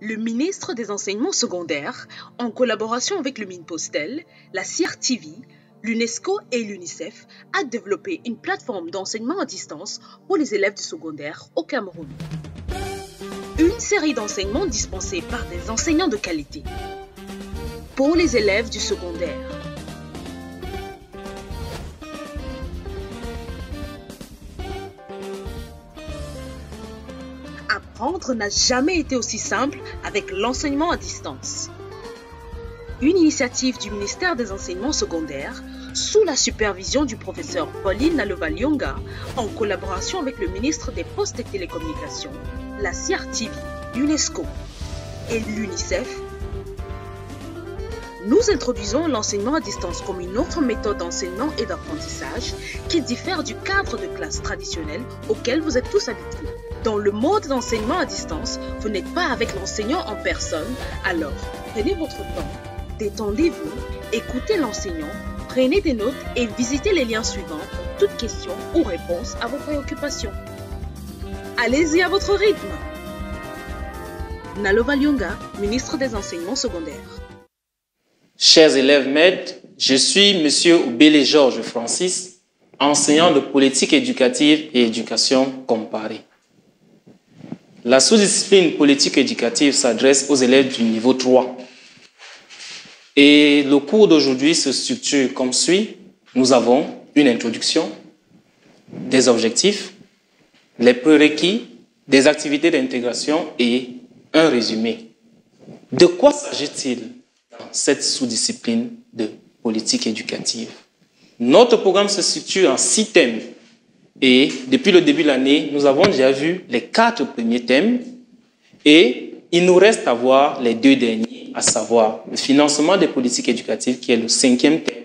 Le ministre des Enseignements secondaires, en collaboration avec le Minpostel, la CRTV, l'UNESCO et l'UNICEF, a développé une plateforme d'enseignement à distance pour les élèves du secondaire au Cameroun. Une série d'enseignements dispensés par des enseignants de qualité pour les élèves du secondaire. Apprendre n'a jamais été aussi simple avec l'enseignement à distance. Une initiative du ministère des Enseignements secondaires, sous la supervision du professeur Pauline Nalova-Lyonga, en collaboration avec le ministre des Postes et Télécommunications, la CRTV, l'UNESCO et l'UNICEF, nous introduisons l'enseignement à distance comme une autre méthode d'enseignement et d'apprentissage qui diffère du cadre de classe traditionnel auquel vous êtes tous habitués. Dans le mode d'enseignement à distance, vous n'êtes pas avec l'enseignant en personne, alors prenez votre temps, détendez-vous, écoutez l'enseignant, prenez des notes et visitez les liens suivants pour toute question ou réponse à vos préoccupations. Allez-y à votre rythme. Nalova-Lyonga, ministre des Enseignements secondaires. Chers élèves maîtres, je suis M. Obélé Georges Francis, enseignant de politique éducative et éducation comparée. La sous-discipline politique éducative s'adresse aux élèves du niveau 3. Et le cours d'aujourd'hui se structure comme suit. Nous avons une introduction, des objectifs, les prérequis, des activités d'intégration et un résumé. De quoi s'agit-il dans cette sous-discipline de politique éducative? Notre programme se structure en 6 thèmes. Et depuis le début de l'année, nous avons déjà vu les 4 premiers thèmes et il nous reste à voir les 2 derniers, à savoir le financement des politiques éducatives qui est le 5e thème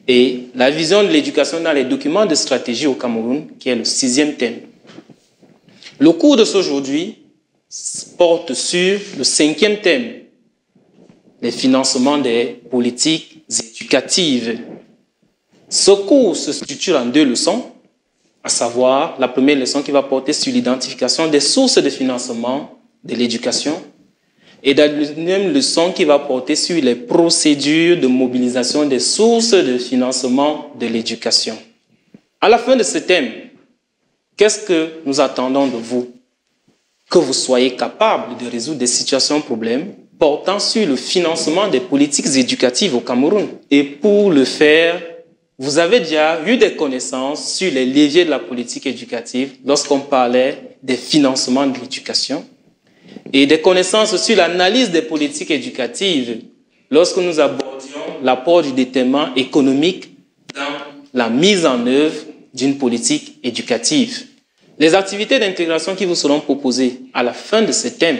et la vision de l'éducation dans les documents de stratégie au Cameroun qui est le 6e thème. Le cours de aujourd'hui porte sur le 5e thème, les financements des politiques éducatives. Ce cours se structure en 2 leçons. À savoir la première leçon qui va porter sur l'identification des sources de financement de l'éducation et la deuxième leçon qui va porter sur les procédures de mobilisation des sources de financement de l'éducation. À la fin de ce thème, qu'est-ce que nous attendons de vous? Que vous soyez capable de résoudre des situations problèmes portant sur le financement des politiques éducatives au Cameroun. Et pour le faire, vous avez déjà eu des connaissances sur les leviers de la politique éducative lorsqu'on parlait des financements de l'éducation et des connaissances sur l'analyse des politiques éducatives lorsque nous abordions l'apport du déterminant économique dans la mise en œuvre d'une politique éducative. Les activités d'intégration qui vous seront proposées à la fin de ce thème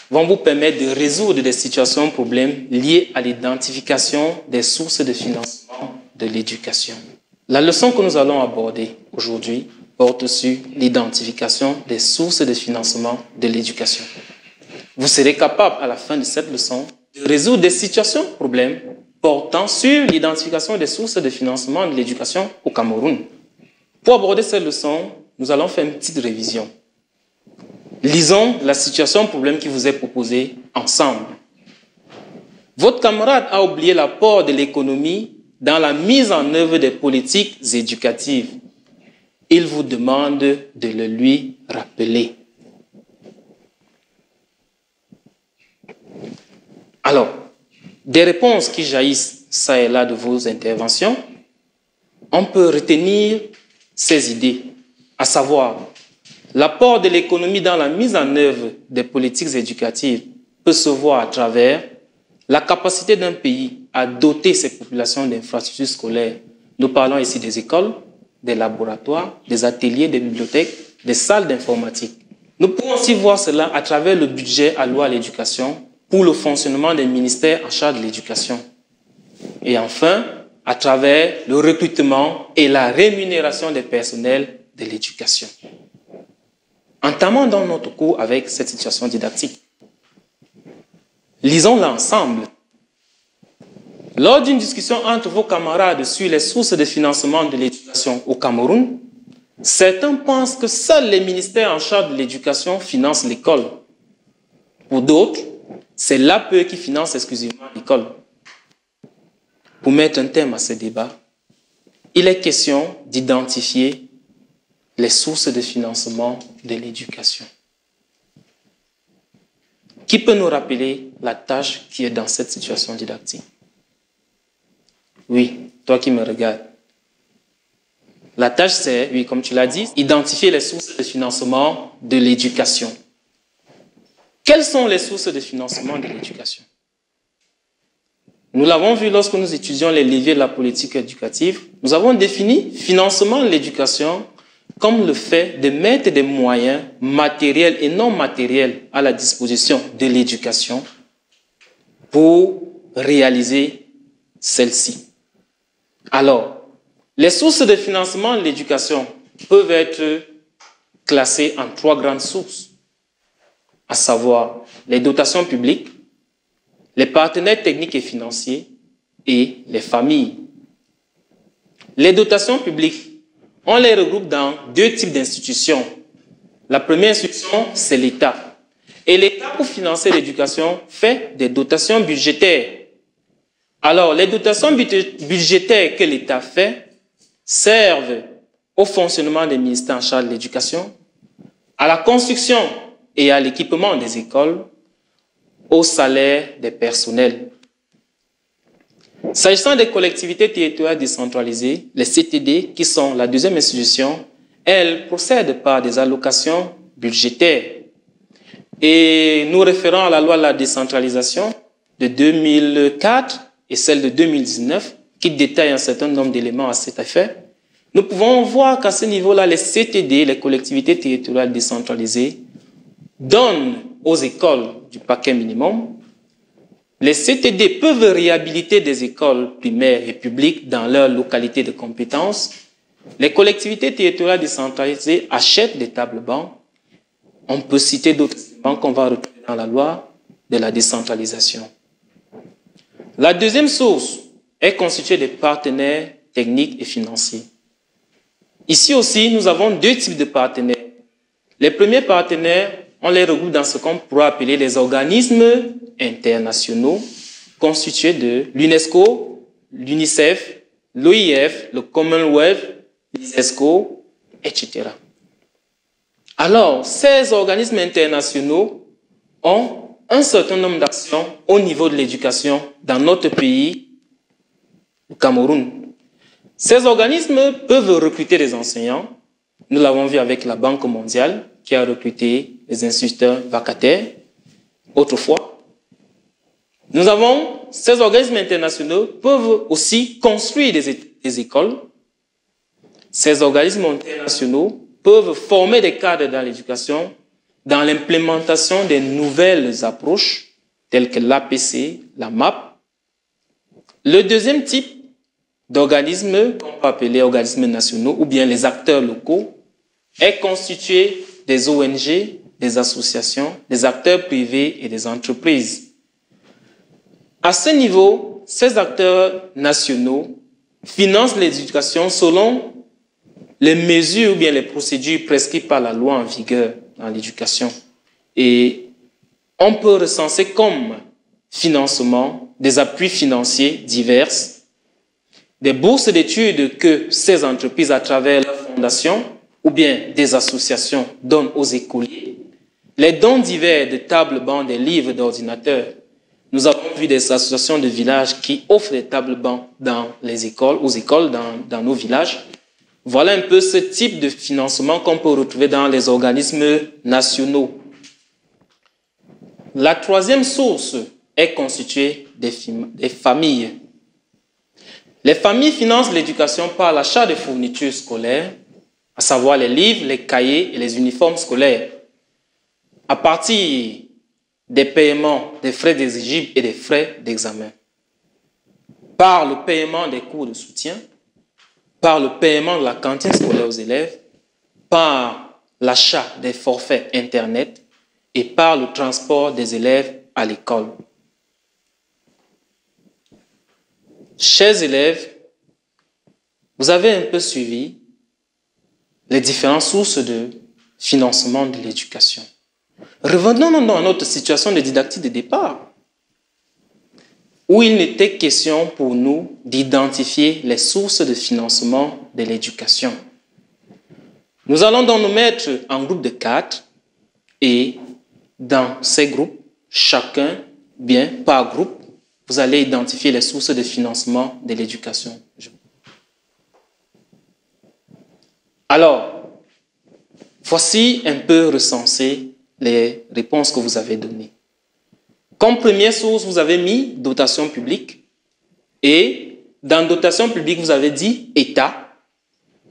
vont vous permettre de résoudre des situations problèmes liées à l'identification des sources de financement de l'éducation. La leçon que nous allons aborder aujourd'hui porte sur l'identification des sources de financement de l'éducation. Vous serez capable, à la fin de cette leçon, de résoudre des situations problèmes portant sur l'identification des sources de financement de l'éducation au Cameroun. Pour aborder cette leçon, nous allons faire une petite révision. Lisons la situation problème qui vous est proposée ensemble. Votre camarade a oublié l'apport de l'économie dans la mise en œuvre des politiques éducatives. Il vous demande de le lui rappeler. Alors, des réponses qui jaillissent ça et là de vos interventions, on peut retenir ces idées, à savoir l'apport de l'économie dans la mise en œuvre des politiques éducatives peut se voir à travers la capacité d'un pays à doter ses populations d'infrastructures scolaires. Nous parlons ici des écoles, des laboratoires, des ateliers, des bibliothèques, des salles d'informatique. Nous pouvons aussi voir cela à travers le budget alloué à l'éducation pour le fonctionnement des ministères en charge de l'éducation. Et enfin, à travers le recrutement et la rémunération des personnels de l'éducation. Entamons donc notre cours avec cette situation didactique. Lisons-la ensemble. Lors d'une discussion entre vos camarades sur les sources de financement de l'éducation au Cameroun, certains pensent que seuls les ministères en charge de l'éducation financent l'école. Pour d'autres, c'est l'APE qui finance exclusivement l'école. Pour mettre un terme à ce débat, il est question d'identifier les sources de financement de l'éducation. Qui peut nous rappeler la tâche qui est dans cette situation didactique? Oui, toi qui me regardes. La tâche, c'est, oui, comme tu l'as dit, identifier les sources de financement de l'éducation. Quelles sont les sources de financement de l'éducation? Nous l'avons vu lorsque nous étudions les leviers de la politique éducative. Nous avons défini financement de l'éducation comme le fait de mettre des moyens matériels et non matériels à la disposition de l'éducation pour réaliser celle-ci. Alors, les sources de financement de l'éducation peuvent être classées en 3 grandes sources, à savoir les dotations publiques, les partenaires techniques et financiers et les familles. Les dotations publiques, on les regroupe dans 2 types d'institutions. La première institution, c'est l'État. Et l'État, pour financer l'éducation, fait des dotations budgétaires. Alors, les dotations budgétaires que l'État fait servent au fonctionnement des ministères en charge de l'éducation, à la construction et à l'équipement des écoles, au salaire des personnels. S'agissant des collectivités territoriales décentralisées, les CTD, qui sont la deuxième institution, elles procèdent par des allocations budgétaires. Et nous référons à la loi de la décentralisation de 2004 et celle de 2019, qui détaille un certain nombre d'éléments à cet effet. Nous pouvons voir qu'à ce niveau-là, les CTD, les collectivités territoriales décentralisées, donnent aux écoles du paquet minimum. Les CTD peuvent réhabiliter des écoles primaires et publiques dans leur localité de compétence. Les collectivités territoriales décentralisées achètent des tables-bancs. On peut citer d'autres banques qu'on va retrouver dans la loi de la décentralisation. La deuxième source est constituée des partenaires techniques et financiers. Ici aussi, nous avons 2 types de partenaires. Les premiers partenaires, on les regroupe dans ce qu'on pourrait appeler les organismes internationaux constitués de l'UNESCO, l'UNICEF, l'OIF, le Commonwealth, l'ISESCO, etc. Alors, ces organismes internationaux ont un certain nombre d'actions au niveau de l'éducation dans notre pays, le Cameroun. Ces organismes peuvent recruter des enseignants. Nous l'avons vu avec la Banque mondiale qui a recruté des instituteurs vacataires autrefois. Ces organismes internationaux peuvent aussi construire des écoles. Ces organismes internationaux peuvent former des cadres dans l'éducation, dans l'implémentation des nouvelles approches telles que l'APC, la MAP. Le deuxième type d'organismes, qu'on peut appeler organismes nationaux ou bien les acteurs locaux, est constitué des ONG, des associations, des acteurs privés et des entreprises. À ce niveau, ces acteurs nationaux financent l'éducation selon les mesures ou bien les procédures prescrites par la loi en vigueur dans l'éducation. Et on peut recenser comme financement des appuis financiers divers, des bourses d'études que ces entreprises, à travers leurs fondations ou bien des associations, donnent aux écoliers, les dons divers de tables-bancs, des livres, d'ordinateurs. Nous avons vu des associations de villages qui offrent des tables-bancs dans les écoles, aux écoles dans nos villages. Voilà un peu ce type de financement qu'on peut retrouver dans les organismes nationaux. La troisième source est constituée des familles. Les familles financent l'éducation par l'achat de fournitures scolaires, à savoir les livres, les cahiers et les uniformes scolaires, à partir des paiements des frais d'exigibles et des frais d'examen, par le paiement des cours de soutien, par le paiement de la cantine scolaire aux élèves, par l'achat des forfaits Internet et par le transport des élèves à l'école. Chers élèves, vous avez un peu suivi les différentes sources de financement de l'éducation. Revenons à notre situation de didactique de départ, où il n'était question pour nous d'identifier les sources de financement de l'éducation. Nous allons donc nous mettre en groupe de 4 et dans ces groupes, chacun, bien par groupe, vous allez identifier les sources de financement de l'éducation. Alors, voici un peu recensé les réponses que vous avez données. Comme première source, vous avez mis dotation publique et dans dotation publique, vous avez dit État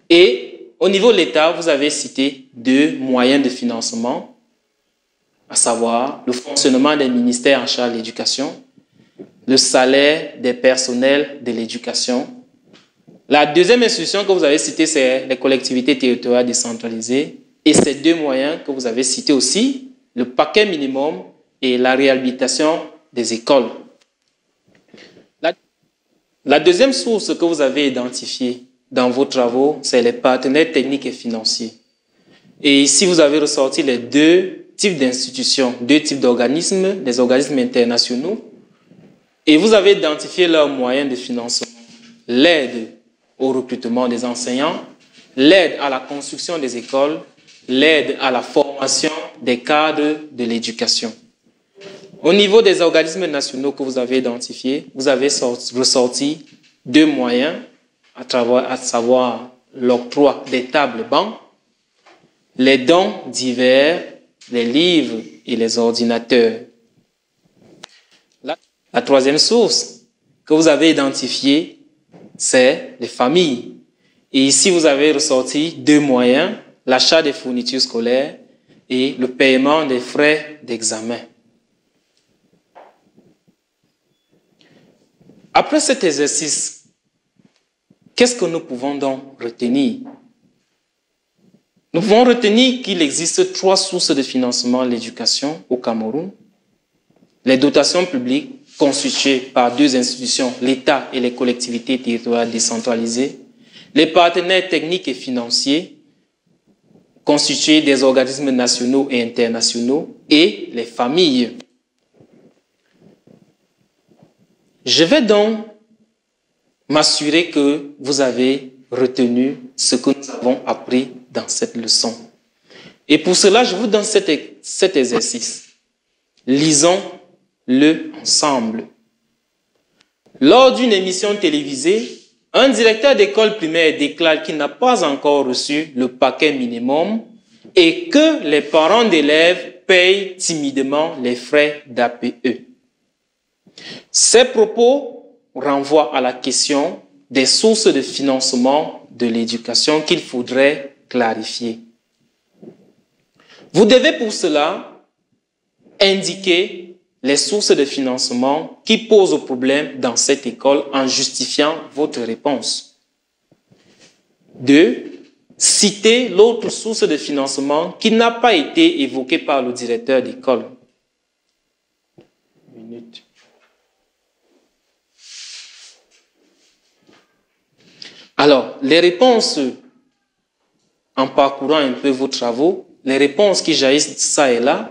et au niveau de l'État, vous avez cité 2 moyens de financement, à savoir le fonctionnement des ministères en charge de l'éducation, le salaire des personnels de l'éducation. La deuxième institution que vous avez citée, c'est les collectivités territoriales décentralisées. Et ces 2 moyens que vous avez cités aussi, le paquet minimum et la réhabilitation des écoles. La deuxième source que vous avez identifiée dans vos travaux, c'est les partenaires techniques et financiers. Et ici, vous avez ressorti les 2 types d'institutions, 2 types d'organismes, les organismes internationaux. Et vous avez identifié leurs moyens de financement. L'aide au recrutement des enseignants, l'aide à la construction des écoles, l'aide à la formation des cadres de l'éducation. Au niveau des organismes nationaux que vous avez identifiés, vous avez ressorti 2 moyens, à savoir l'octroi des tables bancs, les dons divers, les livres et les ordinateurs. La troisième source que vous avez identifiée, c'est les familles. Et ici, vous avez ressorti 2 moyens, l'achat des fournitures scolaires et le paiement des frais d'examen. Après cet exercice, qu'est-ce que nous pouvons donc retenir? Nous pouvons retenir qu'il existe 3 sources de financement de l'éducation au Cameroun. Les dotations publiques constituées par 2 institutions, l'État et les collectivités territoriales décentralisées, les partenaires techniques et financiers, constitués des organismes nationaux et internationaux, et les familles. Je vais donc m'assurer que vous avez retenu ce que nous avons appris dans cette leçon. Et pour cela, je vous donne cet exercice. Lisons-le ensemble. Lors d'une émission télévisée, un directeur d'école primaire déclare qu'il n'a pas encore reçu le paquet minimum et que les parents d'élèves payent timidement les frais d'APE. Ces propos renvoient à la question des sources de financement de l'éducation qu'il faudrait clarifier. Vous devez pour cela indiquer les sources de financement qui posent problème dans cette école en justifiant votre réponse. 2. Citez l'autre source de financement qui n'a pas été évoquée par le directeur d'école. Alors, les réponses, en parcourant un peu vos travaux, les réponses qui jaillissent ça et là,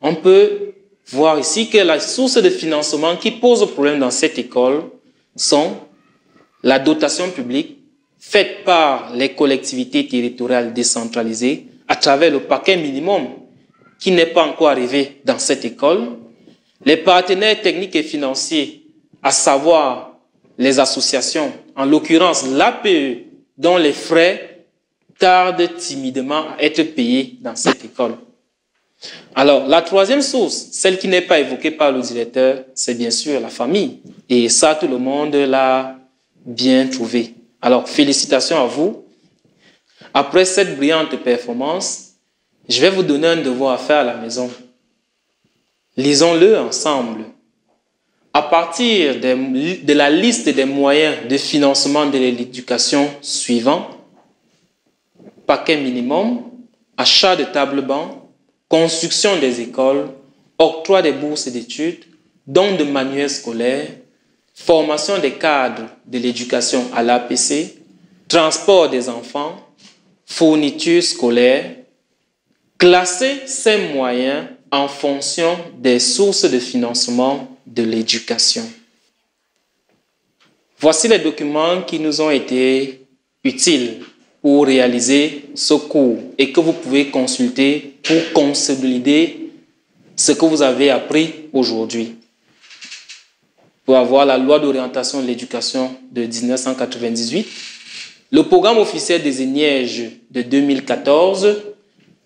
on peut voir ici que la source de financement qui pose problème dans cette école sont la dotation publique faite par les collectivités territoriales décentralisées à travers le paquet minimum qui n'est pas encore arrivé dans cette école, les partenaires techniques et financiers, à savoir les associations, en l'occurrence l'APE, dont les frais tardent timidement à être payés dans cette école. Alors, la troisième source, celle qui n'est pas évoquée par le directeur, c'est bien sûr la famille. Et ça, tout le monde l'a bien trouvé. Alors, félicitations à vous. Après cette brillante performance, je vais vous donner un devoir à faire à la maison. Lisons-le ensemble. À partir de la liste des moyens de financement de l'éducation suivants, paquet minimum, achat de tables bancs, construction des écoles, octroi des bourses d'études, don de manuels scolaires, formation des cadres de l'éducation à l'APC, transport des enfants, fournitures scolaires, classer ces moyens en fonction des sources de financement de l'éducation. Voici les documents qui nous ont été utiles pour réaliser ce cours et que vous pouvez consulter pour consolider ce que vous avez appris aujourd'hui. Pour avoir la loi d'orientation de l'éducation de 1998, le programme officiel des INIège de 2014,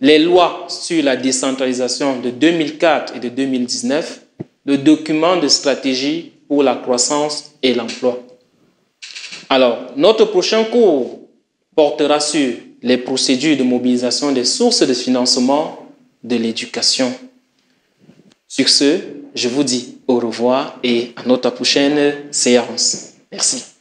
les lois sur la décentralisation de 2004 et de 2019, le document de stratégie pour la croissance et l'emploi. Alors, notre prochain cours portera sur les procédures de mobilisation des sources de financement de l'éducation. Sur ce, je vous dis au revoir et à notre prochaine séance. Merci.